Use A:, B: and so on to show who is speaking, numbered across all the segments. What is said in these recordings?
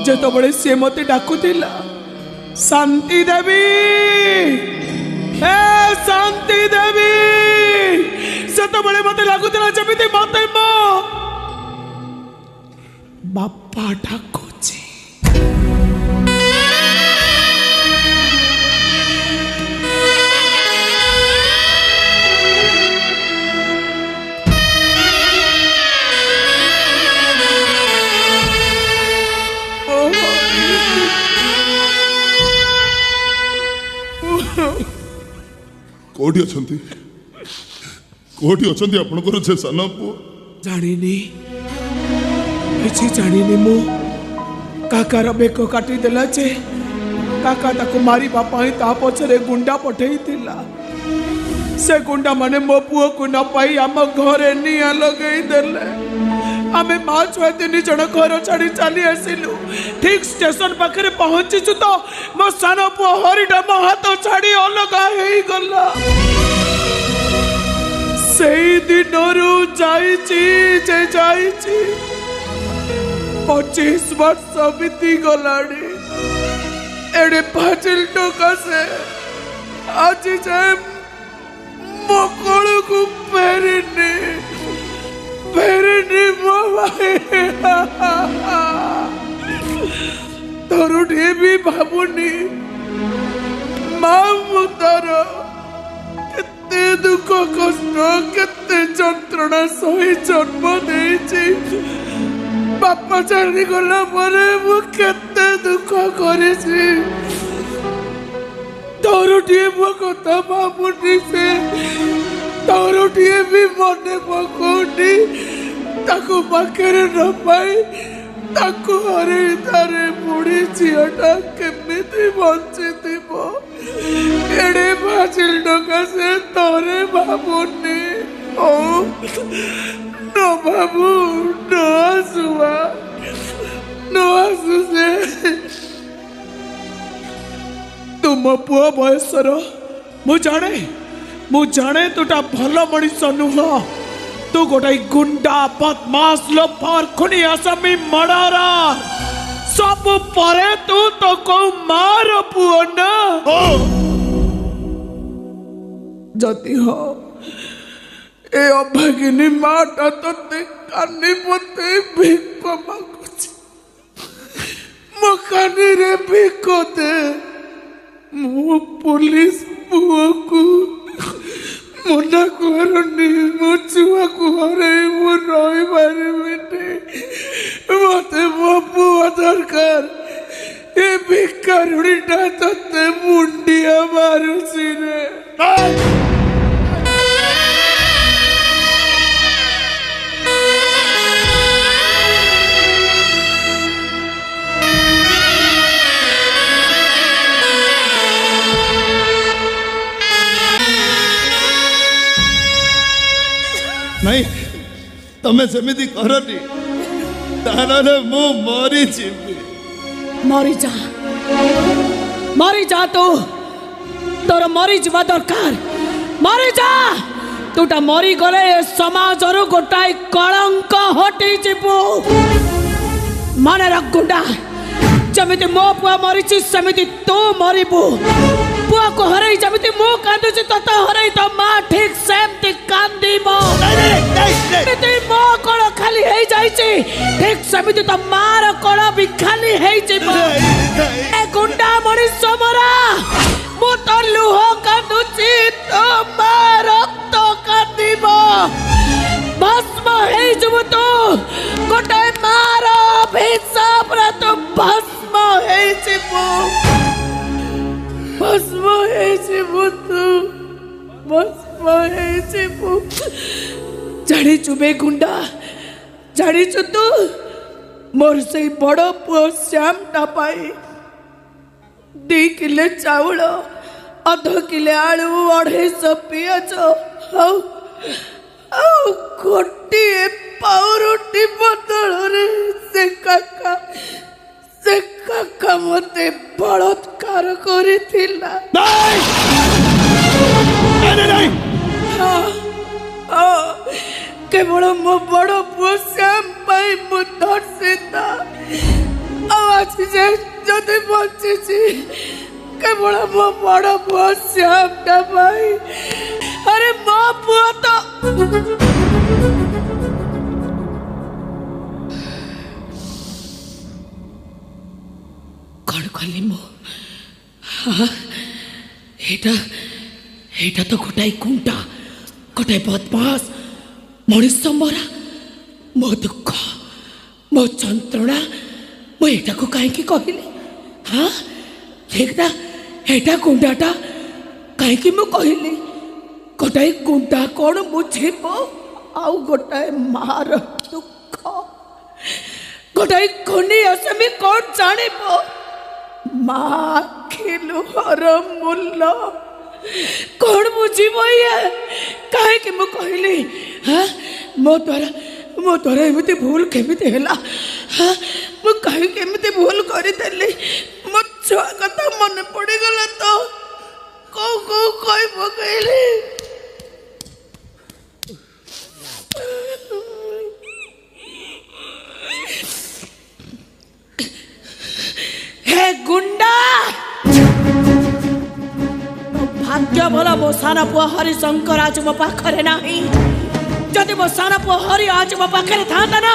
A: जेतबले से मते डाकुतिला शांति देवी हे शांति देवी सेतबले मते लागुतिला जमिति मते मो बापा डाकुची।
B: कोठी अछंती कोठी अछंती आपनकर से सन पुओ
A: जानिनी किछि जानिनी मो काकार बेको काटी देला जे काका ताको मारी बापा ही ता पछरे गुंडा पठेई थिला से गुंडा माने मो पुओ को न पाई हम घरे निया लगेई देले आमे मां छुआ तीन जण घर छाड़ी चली आसिलु ठीक स्टेशन पाखरे पहुंचीचु तो मो सान पुओ हरिटा मो हाथ छाड़ी अलगा हेई गला सेई दिनरु जाईची जे जाईची 25 वर्ष बीती गलाड़ी एडे पाचिल टोका से आज जाए मो कोल को फेरनी मो भाई तोरुटे भी भाबुनी मां मुतार केते दुख कष्ट केते जंत्रणा सही जन्म देइछि बापा चली गला परे मु केते दुख करेछि तोरुटे मो कथा भाबुनी से तोरुटे भी मने पकोनी ताको पाखरे न पाई ताको हरे तारे बुढ़ी झीटा केमिति बंचिथिबो एडे भाजिल डका से तोरे भाबुनी ओ न बाबू न आसुआ न आसु से तुम पुओ बयसर मु जाने तुटा भल मनीष नुह तू गोटे गुंडा बदमाश लोफर खुनी असमी मर्डर सब परे तू तो को मार पुओ ना जति हो ए अभागिनी माटा तते कानी पते भिक मागुची मो कानी रे भिक दे मो पुलिस पुओ को मना करनी मो छुआ को हरे मो रही पारिबिनी मते मो पुओ दरकार ए भिकारुणीटा तते मुंडिया मारुची रे
C: नहीं तमे सेमिति करनी तानले मु मरी जीवी
D: मरी जा तू तोर मरी जीवा दरकार मरी जा तूटा मरी गले समाज रु गोटाई कलंक हटी जीवु मन रख गुंडा जमिति मो पुआ मरीची सेमिति तू मरिबु पुआ को हरई जमिति मो कांदुची तत हरई तो मां ठीक सेमति कांदीबो सेमिति मो कोळ खाली हेई जाईची ठीक सेमिति तो मार कोळ भी खाली हेई जीवो ए गुंडा मनीष मरा मो तो लुह कांदुची तो मार रक्त कांदीबो भस्म हेई जीवु तू गोटे मार अभिशाप रे तू भस्म हेई जीवु भस्म हेई जीवु तू भस्म हेई जीवु जानी चुबे गुंडा जानी चु तू मोर से बड़ पुओ श्याम टापाई 2 किले चाउल 1/2 किले आलू 250 पियाज गोटे पाउरुटी बदल रे से काका मते बलात्कार करिथिला नहीं केवल मो बड़ पुओ श्याम पाई मु धर्षिता आज जाए जदि बची केवल मो बड़ पुआ श्यामटा भाई। अरे मो पुआ तो कौन कली मो एटा तो गोटाई कुंटा गोटाई बदमाश मनीष मरा मो दुख मो जंत्रणा मो एटा को कहीं कहली। हाँ देखना एटा कुंडाटा कहीं मु कहली गोटाई कुंडा कौन बुझेब आउ गोटाए मार दुख गोटाई खुनी असमी कौन जानिब माँ खेलुहर मूल्य कौन बुझीब ये कहीं मु कहली। हाँ मो द्वारा एमती भूल केमिति हैला। हाँ मु कहीं केमिति भूल करदेली मो छुआ कथा मन पड़गला तो कौ कही पकैली। हे गुंडा भाग्य भला मो साना पुआ हरिशंकर आज मो पाखरे नाही। जदि मो साना पुआ हरि आज मो पाखरे थांता ना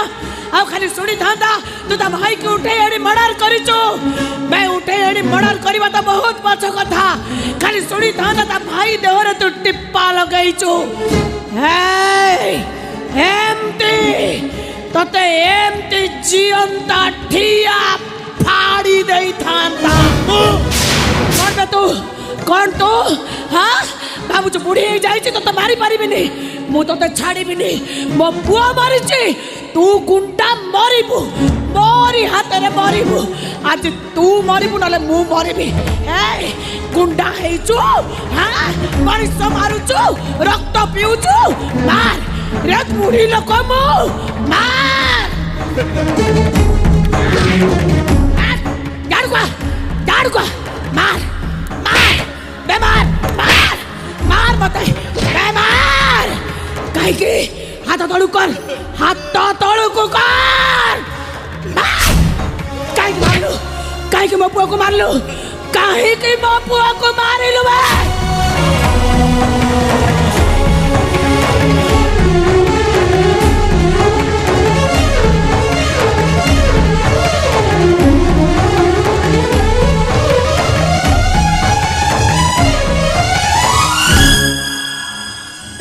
D: आ खाली सुनी थांता तू ता भाई के उठे एड़ी मर्डर करिचो। मैं उठे एड़ी मर्डर करबा तो बहुत पाछ कथा खाली सुनी थांता ता भाई देहरे तू टिप्पा लगाइचो। हे एमती तते एमती जीवंता ठिया फाड़ी दे थांता। कौन बे तू कौन तू? हाँ बाबू जो बुढ़ी हो जाए तो मारी पारिबिनी मु तो छाड़बी मो पुआ मारी तू गुंडा मरबू मोरी हाथ में मरबू आज तू मरबू ना मु मरबी। गुंडा हेचु हाँ मनीष मारुचु रक्त पीउचु मार रे बुढ़ी लोक मु मार गाड़ुआ मार मार बेमार मार मार मत बेमार कहीं हाथ तलू कर हाथ तलू को कर कहीं मारलु कहीं मो पुआ को मारलु कहीं मो पुआ को मारिलु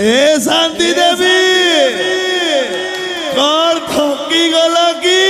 C: ए शांति देवी कौन थकी गला की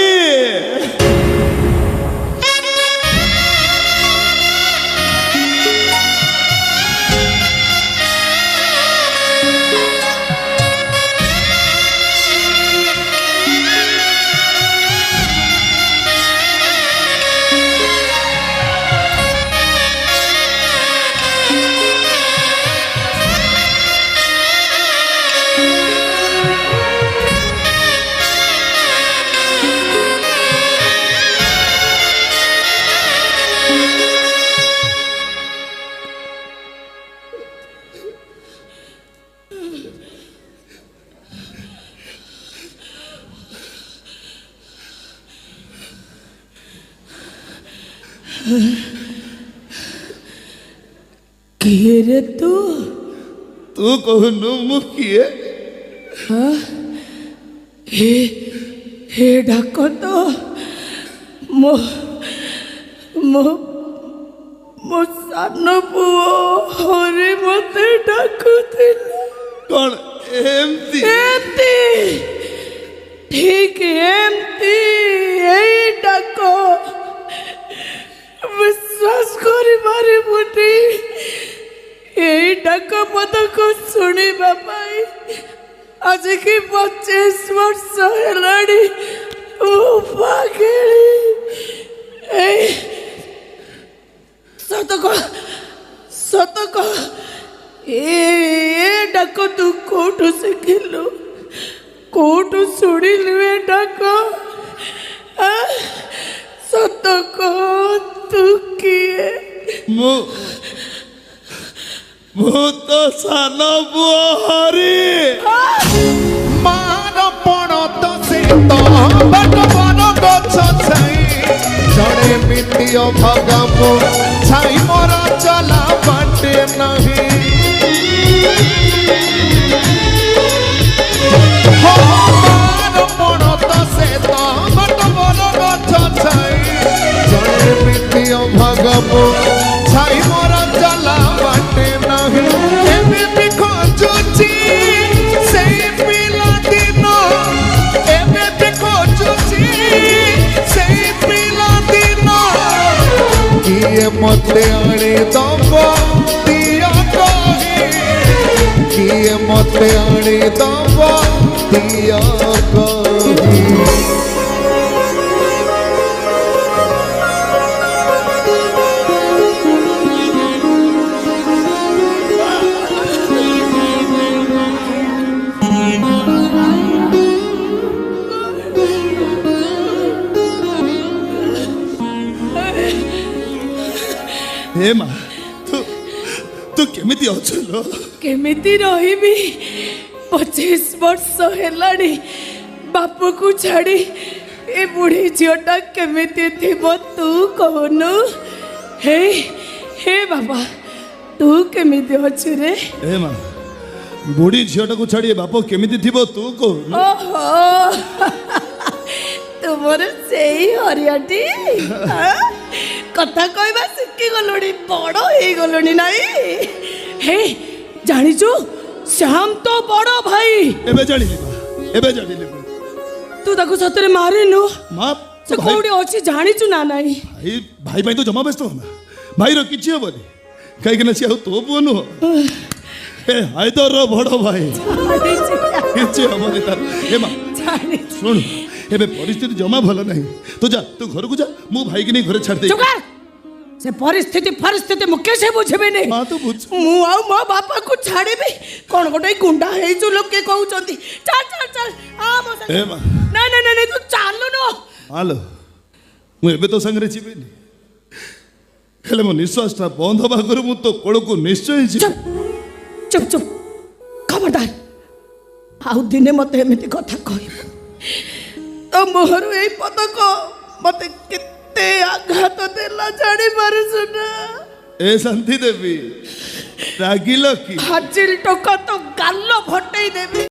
D: किए रे तू
C: कहनु मु किए?
D: हाँ हे डाक तो मो मो मो सान पुओ हरि मते डाकुथिला।
C: कौन एमती
D: एमती ठीक एमती यही डाको विश्वास करी मारी बुटी यही डाक पद को शुणी बापाई आज की 25 वर्ष हेलाड़ी सतक ए डाक तू कोठू शिखिलु कोठू शुणिलु ए डाक सतक तू किए?
C: मु तो सान पुआ हरि
A: मान पण तो से तो बट बन गछ छई जड़े
E: ଅଭାଗା ମୋ ଛାଇ ମୋର ଚଲା ବାଟେ ନାହିଁ ପଣ ତ ସେ ତ ବାଟ ବର ଗଛ ଛାଇ ଜଣେ ଏମିତି ଅଭାଗା ମୋ ଛାଇ ମୋର ଚଲା ବାଟେ ନାହିଁ ଏମିତି ଖୋଜୁଛି ସେଇ ପିଲାଦିନ ଏମିତି ଖୋଜୁଛି ସେଇ ପିଲାଦିନ କିଏ ମତେ ଆଣି ଦବ ଦିଅ କହି କିଏ ମତେ ଆଣି ଦବ ଦିଅ କହି
C: हे माँ तू केमिति अछलो
D: केमिति रहिबी 25 वर्ष हेलाणी बापू को छाड़ी ए बुढ़ी झीटा केमिति थिबो तू कहनु हे हे बाबा तू केमिति अछु रे
C: हे माँ बुढ़ी झीटा को छाड़ी बाप केमिति थिबो तू को
D: ओहो तुमर सेही हरियाटी कथा कहबा शिखी गलोनी बड़ हे गलोनी नाई हे जानिचु श्याम तो बड़ भाई
C: एबे जानिले
D: तू ताको सतरे मारिनु
C: माँ
D: से कोडी अछि जानिचु ना नाई
C: भाई भाई भाई तो जमा व्यस्त हो ना भाई रो किछि होबनी काहे कि ना से तो पुनु हे हायदर रो बड़ भाई किछि होबनी तार हे माँ सुन एबे परिस्थिति जमा भलो नहीं तो जा तू घर को जा मु भाई की नहीं घरे छाड़ दे
D: चुप कर से परिस्थिति मु कैसे बुझबे नहीं
C: माँ तो बुझ
D: मु आ मो बापा को छाड़ीबी कोन गोटे गुंडा हे जो लोग के कहउचंती चल आ मो संग
C: हे माँ
D: नहीं तू चालू नो
C: हालो मु एबे तो संगरे जीवेनी हेले मो निश्वास ता बंद होबा कर मु तो कोळ को निश्चय जी
D: चुप खबरदार आउ दिने मते एमिति कथा कहब तो मोहर ए पदक मते किते आघात देला जानी पारसु ना
C: ए शांति देवी रागिल की
D: हाजिल टोका तो गाल फटई देबी।